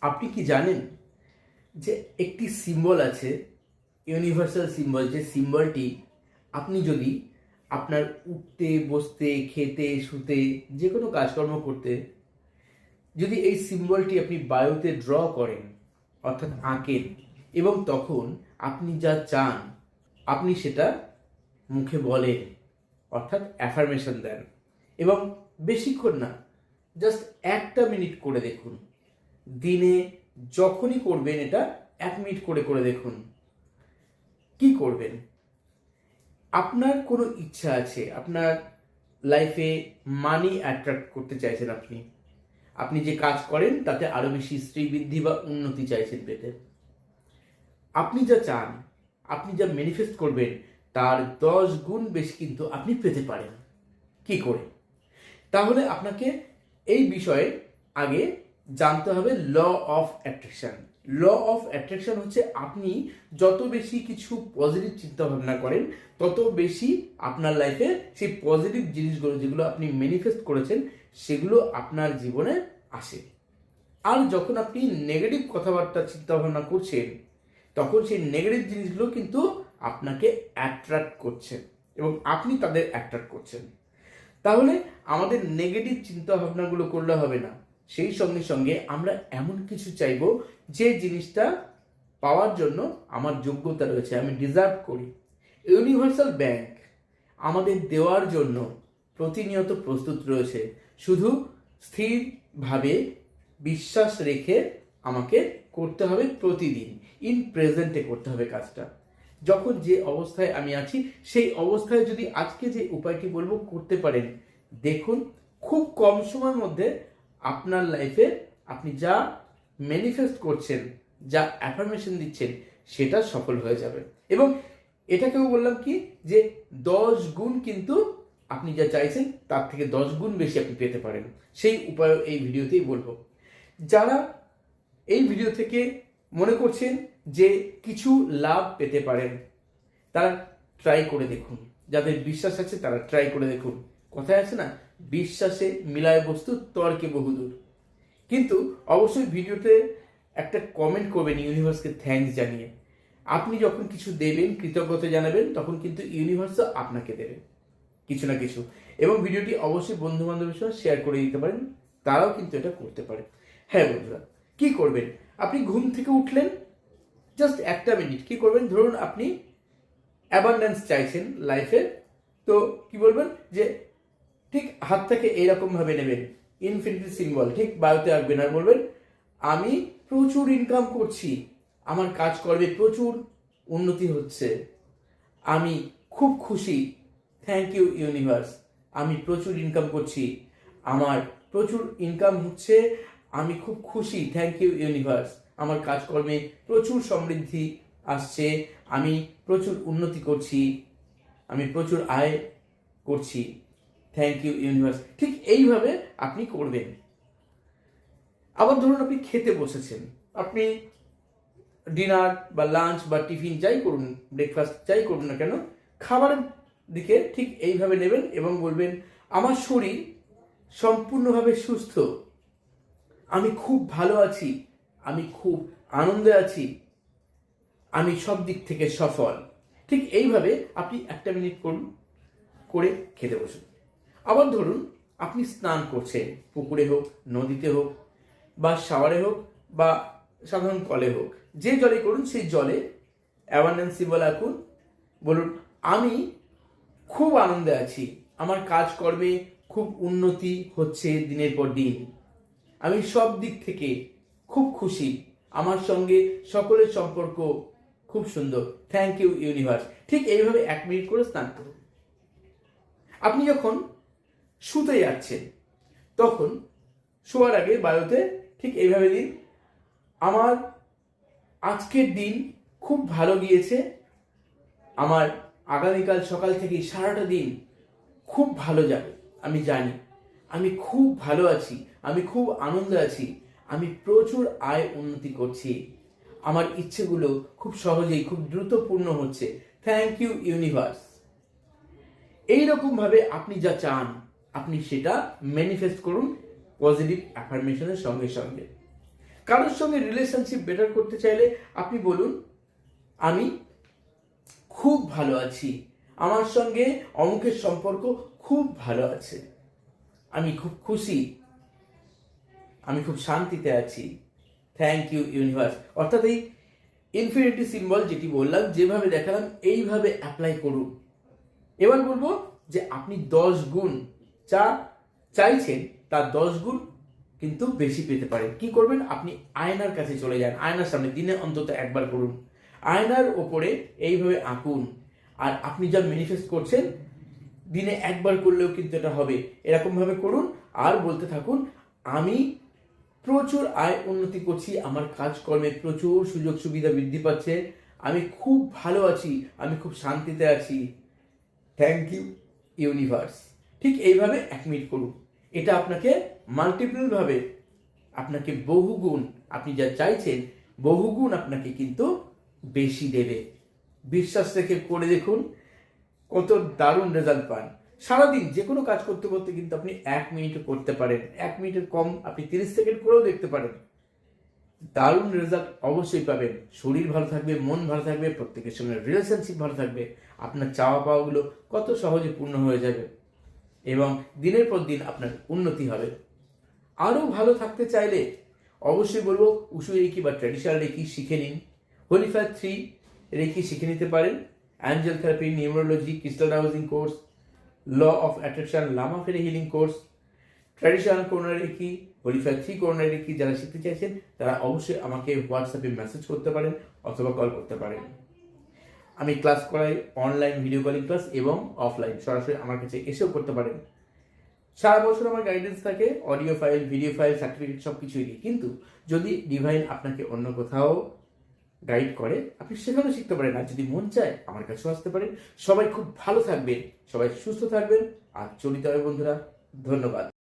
আপনি কি জানেন যে একটি সিম্বল আছে, ইউনিভার্সাল সিম্বল, যে সিম্বলটি আপনি যদি আপনার উঠতে বসতে খেতে শুতে যে কোনো কাজকর্ম করতে যদি এই সিম্বলটি আপনি বায়ুতে ড্র করেন অর্থাৎ আঁকেন এবং তখন আপনি যা চান আপনি সেটা মুখে বলেন অর্থাৎ অ্যাফার্মেশন দেন এবং বেশিক্ষণ না, জাস্ট 1 মিনিট করে দেখুন। দিনে যখনই করবেন এটা 1 মিনিট করে করে দেখুন। কি করবেন? আপনার কোনো ইচ্ছা আছে, আপনার লাইফে মানি অ্যাট্রাক্ট করতে চাইছেন, আপনি যে কাজ করেন তাতে আরো বেশি শ্রীবৃদ্ধি বা উন্নতি চাইছেন পেতে। আপনি যা চান, আপনি যা ম্যানিফেস্ট করবেন তার 10 গুণ বেশি কিন্তু আপনি পেতে পারেন। কি করে? তাহলে আপনাকে এই বিষয়ে আগে জানতে হবে law of attraction. Law of attraction হচ্ছে আপনি যত বেশি কিছু পজিটিভ চিন্তা ভাবনা করেন তত বেশি আপনার লাইফে সেই পজিটিভ জিনিসগুলো যেগুলো আপনি ম্যানিফেস্ট করেছেন সেগুলো আপনার জীবনে আসে। আর যখন আপনি নেগেটিভ কথাবার্তা চিন্তা ভাবনা করছেন তখন সেই নেগেটিভ জিনিসগুলো কিন্তু আপনাকে অ্যাট্রাক্ট করছে এবং আপনি তাদের অ্যাট্রাক্ট করছেন। তাহলে আমাদের নেগেটিভ চিন্তা ভাবনাগুলো করলে হবে না, সেই সঙ্গে সঙ্গে আমরা এমন কিছু চাইবো যে জিনিসটা পাওয়ার জন্য আমার যোগ্যতা রয়েছে, আমি ডিজার্ভ করি। ইউনিভার্সাল ব্যাংক আমাদের দেওয়ার জন্য প্রতিনিয়ত প্রস্তুত রয়েছে, শুধু স্থিরভাবে বিশ্বাস রেখে আমাকে করতে হবে। প্রতিদিন ইন প্রেজেন্টে করতে হবে কাজটা। যখন যে অবস্থায় আমি আছি সেই অবস্থায় যদি আজকে যে উপায়টি বলবো করতে পারেন, দেখুন খুব কম সময়ের মধ্যে আপনার লাইফে আপনি যা ম্যানিফেস্ট করছেন, যা অ্যাফার্মেশন দিচ্ছেন সেটা সফল হয়ে যাবে। এবং এটাকেও বললাম কি যে 10 গুণ কিন্তু আপনি যা চাইছেন তার থেকে 10 গুণ বেশি আপনি পেতে পারেন। সেই উপায় এই ভিডিওতেই বলবো। যারা এই ভিডিও থেকে মনে করছেন যে কিছু লাভ পেতে পারেন তারা ট্রাই করে দেখুন। যাদের বিশ্বাস আছে তারা ট্রাই করে দেখুন। কথায় আছে না, বিশ্বাসে মিলায় বস্তু তর্কে বহুদূর। কিন্তু অবশ্যই ভিডিওতে একটা কমেন্ট করবেন ইউনিভার্সকে থ্যাঙ্কস জানিয়ে। আপনি যখন কিছু দেবেন, কৃতজ্ঞতা জানাবেন, তখন কিন্তু ইউনিভার্সও আপনাকে দেবে কিছু না কিছু। এবং ভিডিওটি অবশ্যই বন্ধু বান্ধবের সঙ্গে শেয়ার করে দিতে পারেন, তারাও কিন্তু এটা করতে পারে। হ্যাঁ বন্ধুরা, কি করবেন? আপনি ঘুম থেকে উঠলেন, জাস্ট 1 মিনিট কি করবেন? ধরুন আপনি অ্যাবান্ডেন্স চাইছেন লাইফে, তো কি বলবেন যে ঠিক হাতটাকে এইরকম ভাবে নেবেন, ইনফিনিটি সিম্বল ঠিক বায়ুতে আঁকবেন আর বলবেন আমি প্রচুর ইনকাম করছি, আমার কাজকর্মে প্রচুর উন্নতি হচ্ছে, আমি খুব খুশি, থ্যাংক ইউ ইউনিভার্স, আমি প্রচুর ইনকাম করছি, আমার প্রচুর ইনকাম হচ্ছে, আমি খুব খুশি, থ্যাংক ইউ ইউনিভার্স, আমার কাজকর্মে প্রচুর সমৃদ্ধি আসছে, আমি প্রচুর উন্নতি করছি, আমি প্রচুর আয় করছি, থ্যাংক ইউ ইউনিভার্স। ঠিক এইভাবে আপনি করবেন। আবার ধরুন আপনি খেতে বসেছেন, আপনি ডিনার বা লাঞ্চ বা টিফিন যাই করুন, ব্রেকফাস্ট যাই করুন না কেন, খাবারের দিকে ঠিক এইভাবে নেবেন এবং বলবেন আমার শরীর সম্পূর্ণভাবে সুস্থ, আমি খুব ভালো আছি, আমি খুব আনন্দে আছি, আমি সব দিক থেকে সফল। ঠিক এইভাবে আপনি 1 মিনিট করুন, করে খেতে বসুন। আবার ধরুন আপনি স্নান করছেন, পুকুরে হোক, নদীতে হোক, বা শাওয়ারে হোক, বা সাধারণ কলে হোক, যে জলে করুন সেই জলে অ্যাবান্ডেন্স সিম্বল আঁকুন, বলুন আমি খুব আনন্দে আছি, আমার কাজকর্মে খুব উন্নতি হচ্ছে দিনের পর দিন, আমি সব দিক থেকে খুব খুশি, আমার সঙ্গে সকলের সম্পর্ক খুব সুন্দর, থ্যাংক ইউ ইউনিভার্স। ঠিক এইভাবে 1 মিনিট করে স্নান করুন। আপনি যখন শুতে যাচ্ছেন তখন শোয়ার আগে বায়ুতে ঠিক এইভাবে দিন আমার আজকের দিন খুব ভালো গিয়েছে, আমার আগামীকাল সকাল থেকে সারাটা দিন খুব ভালো যাবে, আমি জানি, আমি খুব ভালো আছি, আমি খুব আনন্দে আছি, আমি প্রচুর আয় উন্নতি করছি, আমার ইচ্ছেগুলো খুব সহজেই খুব দ্রুত পূর্ণ হচ্ছে, থ্যাংক ইউ ইউনিভার্স। এইরকম ভাবে আপনি যা চান আপনি সেটা ম্যানিফেস্ট করুন পজিটিভ অ্যাফার্মেশনের সঙ্গে সঙ্গে। কারোর সঙ্গে রিলেশনশিপ বেটার করতে চাইলে আপনি বলুন, আমি খুব ভালো আছি, আমার সঙ্গে অমুকের সম্পর্ক খুব ভালো আছে, আমি খুব খুশি, আমি খুব শান্তিতে আছি, থ্যাংক ইউ ইউনিভার্স। অর্থাৎ এই ইনফিনিটি সিম্বল যেটি বললাম, যেভাবে দেখালাম এইভাবে অ্যাপ্লাই করুন। এবার বলবো যে আপনি 10 গুণ যা চাইছেন তার 10 গুণ কিন্তু বেশি পেতে পারেন। কি করবেন? আপনি আয়নার কাছে চলে যান, আয়নার সামনে দিনে অন্তত একবার করুন, আয়নার ওপরে এইভাবে আঁকুন, আর আপনি যা ম্যানিফেস্ট করছেন দিনে একবার করলেও কিন্তু এটা হবে। এরকম ভাবে করুন আর বলতে থাকুন, আমি প্রচুর আয় উন্নতি করছি, আমার কাজকর্মে প্রচুর সুযোগ সুবিধা বৃদ্ধি পাচ্ছে, আমি খুব ভালো আছি, আমি খুব শান্তিতে আছি, থ্যাংক ইউ ইউনিভার্স। ঠিক এইভাবে 1 মিনিট করুন। এটা আপনাকে মাল্টিপল ভাবে, আপনাকে বহুগুণ, আপনি যা চাইছেন বহুগুণ আপনাকে কিন্তু বেশি দেবে। বিশ্বাস রেখে করে দেখুন, কত দারুণ রেজাল্ট পান। সারাদিন যে কোনো কাজ করতে করতে কিন্তু আপনি 1 মিনিট করতে পারেন, 1 মিনিটের কম আপনি 30 সেকেন্ড করেও দেখতে পারেন, দারুণ রেজাল্ট অবশ্যই পাবেন। শরীর ভালো থাকবে, মন ভালো থাকবে, প্রত্যেকের সঙ্গে রিলেশনশিপ ভালো থাকবে, আপনার চাওয়া পাওয়াগুলো কত সহজে পূর্ণ হয়ে যাবে এবং দিনের পর দিন আপনার উন্নতি হবে। আরও ভালো থাকতে চাইলে অবশ্যই বলবো উশু রেকি বা ট্র্যাডিশনাল রেকি শিখে নিন। হোলিফায়ার 3 রেকি শিখে নিতে পারেন, angel therapy, numerology, crystal housing course, law of attraction, Lama Fera healing course, traditional Karuna reiki, holy fire 3 Karuna reiki যারা শিখতে চাইছেন তারা অবশ্যই আমাকে হোয়াটসঅ্যাপে মেসেজ করতে পারেন অথবা কল করতে পারেন। আমি ক্লাস করাই, অনলাইন ভিডিও কলিং ক্লাস এবং অফলাইন, সরাসরি আমার কাছে এসেও করতে পারেন। সারা বছর আমার গাইডেন্স থাকে, audio file, video file, certificate সব কিছুই দিই। কিন্তু যদি ডিভাইন আপনাকে অন্য কোথাও গাইড করে আপনি সেখানেও শিখতে পারেন, আর যদি মন চায় আমার কাছেও আসতে পারেন। সবাই খুব ভালো থাকবেন, সবাই সুস্থ থাকবেন আর চলিত হবে বন্ধুরা। ধন্যবাদ।